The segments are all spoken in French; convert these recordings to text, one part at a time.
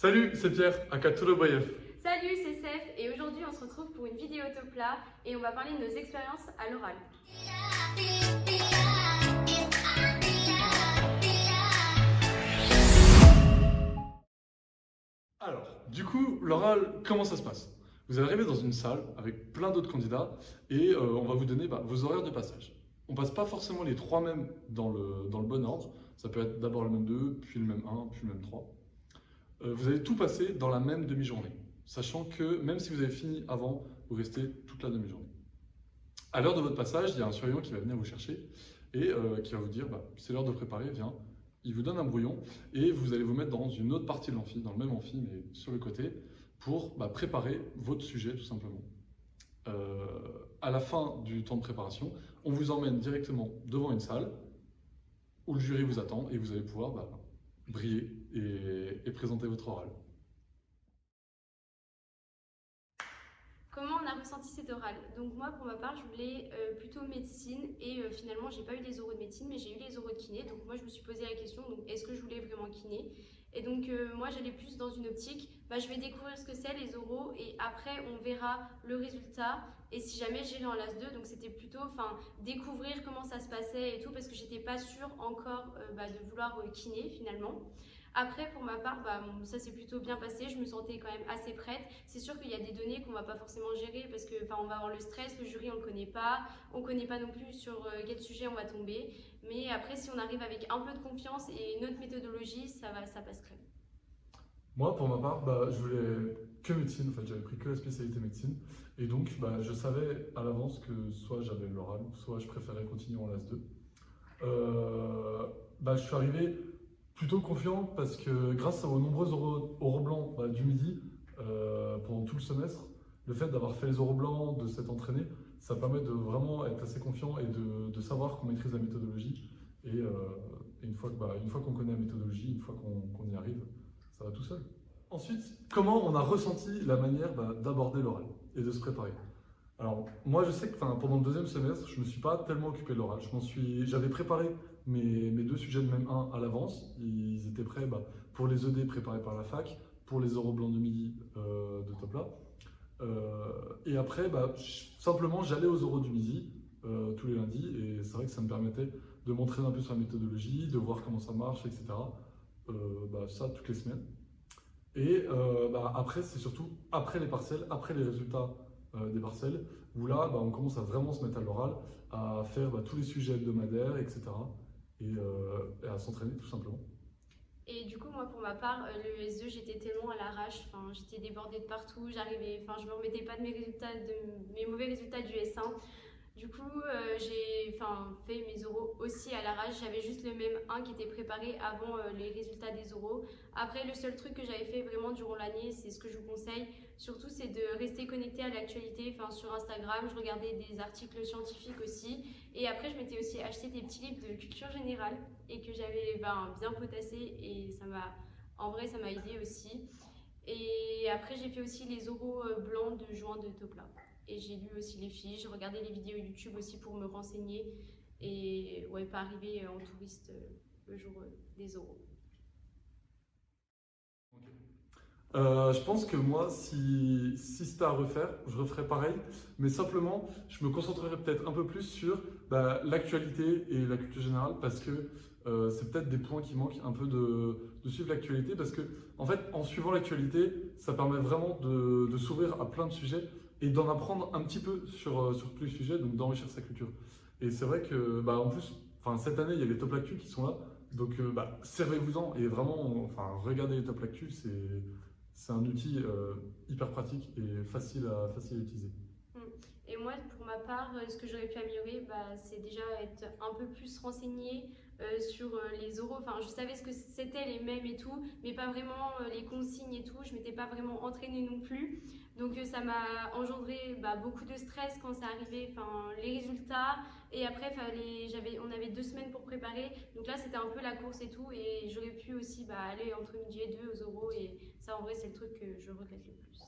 Salut, c'est Pierre, à Boyev. Salut, c'est Seth et aujourd'hui on se retrouve pour une vidéo Topla et on va parler de nos expériences à l'oral. Alors, du coup, l'oral, comment ça se passe? Vous allez arriver dans une salle avec plein d'autres candidats et on va vous donner vos horaires de passage. On passe pas forcément les trois mêmes dans le bon ordre. Ça peut être d'abord le même 2, puis le même 1, puis le même 3. Vous allez tout passer dans la même demi-journée, sachant que même si vous avez fini avant, vous restez toute la demi-journée. À l'heure de votre passage, il y a un surveillant qui va venir vous chercher et qui va vous dire c'est l'heure de préparer, viens. Il vous donne un brouillon et vous allez vous mettre dans une autre partie de l'amphi, dans le même amphi mais sur le côté, pour préparer votre sujet tout simplement. À la fin du temps de préparation, on vous emmène directement devant une salle où le jury vous attend et vous allez pouvoir briller et présenter votre oral. Comment on a ressenti cet oral? Donc moi pour ma part je voulais plutôt médecine et finalement j'ai pas eu les oraux de médecine mais j'ai eu les oraux de kiné, donc moi je me suis posé la question donc est-ce que je voulais vraiment kiné? Et donc moi j'allais plus dans une optique, je vais découvrir ce que c'est les oraux et après on verra le résultat et si jamais j'irai en LAS 2, donc c'était plutôt découvrir comment ça se passait et tout parce que j'étais pas sûre encore de vouloir kiné finalement. Après, pour ma part, ça s'est plutôt bien passé. Je me sentais quand même assez prête. C'est sûr qu'il y a des données qu'on va pas forcément gérer parce que, on va avoir le stress, le jury on le connaît pas, on connaît pas non plus sur quel sujet on va tomber. Mais après, si on arrive avec un peu de confiance et une autre méthodologie, ça passe crème. Moi, pour ma part, je voulais que médecine, en fait, j'avais pris que la spécialité médecine. Et donc, je savais à l'avance que soit j'avais l'oral, soit je préférais continuer en LAS 2. Je suis arrivé plutôt confiant parce que grâce aux nombreux oraux blancs du midi pendant tout le semestre, le fait d'avoir fait les oraux blancs, de s'être entraîné, ça permet de vraiment être assez confiant et de savoir qu'on maîtrise la méthodologie. Et une fois qu'on connaît la méthodologie, une fois qu'on y arrive, ça va tout seul. Ensuite, comment on a ressenti la manière d'aborder l'oral et de se préparer? Alors, moi, je sais que pendant le deuxième semestre, je ne me suis pas tellement occupé de l'oral. J'avais préparé mes deux sujets de même 1 à l'avance. Ils étaient prêts pour les ED préparés par la fac, pour les oraux blancs de midi de Topla. Et après, simplement, j'allais aux oraux du midi tous les lundis. Et c'est vrai que ça me permettait de m'entraîner un peu sur la méthodologie, de voir comment ça marche, etc. Ça toutes les semaines. Et après, c'est surtout après les partiels, après les résultats des partiels, où là, on commence à vraiment se mettre à l'oral, à faire tous les sujets hebdomadaires, etc. Et à s'entraîner tout simplement. Et du coup, moi, pour ma part, le SE, j'étais tellement à l'arrache, j'étais débordée de partout, je me remettais pas de mes mauvais résultats du S1. Du coup, j'ai fait mes oraux aussi à l'arrache. J'avais juste le même 1 qui était préparé avant les résultats des oraux. Après, le seul truc que j'avais fait vraiment durant l'année, c'est ce que je vous conseille, surtout, c'est de rester connecté à l'actualité. Sur Instagram, je regardais des articles scientifiques aussi. Et après, je m'étais aussi acheté des petits livres de culture générale et que j'avais bien potassé et en vrai, ça m'a aidé aussi. Et après, j'ai fait aussi les oraux blancs de juin de Topla. Et j'ai lu aussi les fiches, j'ai regardé les vidéos YouTube aussi pour me renseigner et pas arriver en touriste le jour des oraux. Je pense que moi, si c'était à refaire, je referais pareil, mais simplement, je me concentrerais peut-être un peu plus sur l'actualité et la culture générale, parce que c'est peut-être des points qui manquent un peu de suivre l'actualité, parce que en fait, en suivant l'actualité, ça permet vraiment de s'ouvrir à plein de sujets et d'en apprendre un petit peu sur tous les sujets, donc d'enrichir sa culture. Et c'est vrai que, en plus, cette année, il y a les top actus qui sont là, donc servez-vous-en et vraiment, regardez les top actus, c'est un outil hyper pratique et facile à utiliser. Et moi, pour ma part, ce que j'aurais pu améliorer, c'est déjà être un peu plus renseignée sur les oraux. Je savais ce que c'était les mêmes et tout, mais pas vraiment les consignes et tout. Je m'étais pas vraiment entraînée non plus. Donc ça m'a engendré beaucoup de stress quand ça arrivait, les résultats. Et après, on avait 2 semaines pour préparer. Donc là, c'était un peu la course et tout. Et j'aurais pu aussi aller entre midi et 2 aux oraux. Et ça, en vrai, c'est le truc que je regrette le plus.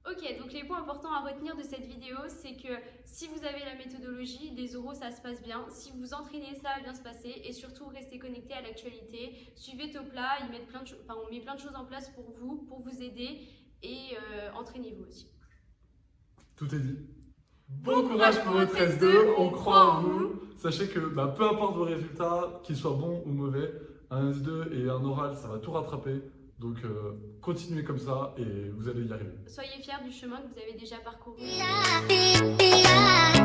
Ok, donc les points importants à retenir de cette vidéo, c'est que si vous avez la méthodologie, des oraux ça se passe bien. Si vous entraînez, ça va bien se passer. Et surtout, restez connectés à l'actualité. Suivez Topla, on met plein de choses en place pour vous aider. Et entraînez-vous aussi. Tout est dit. Bon courage pour votre S2, on croit en vous. Sachez que peu importe vos résultats, qu'ils soient bons ou mauvais, un S2 et un oral, ça va tout rattraper. Donc continuez comme ça et vous allez y arriver. Soyez fiers du chemin que vous avez déjà parcouru. Yeah.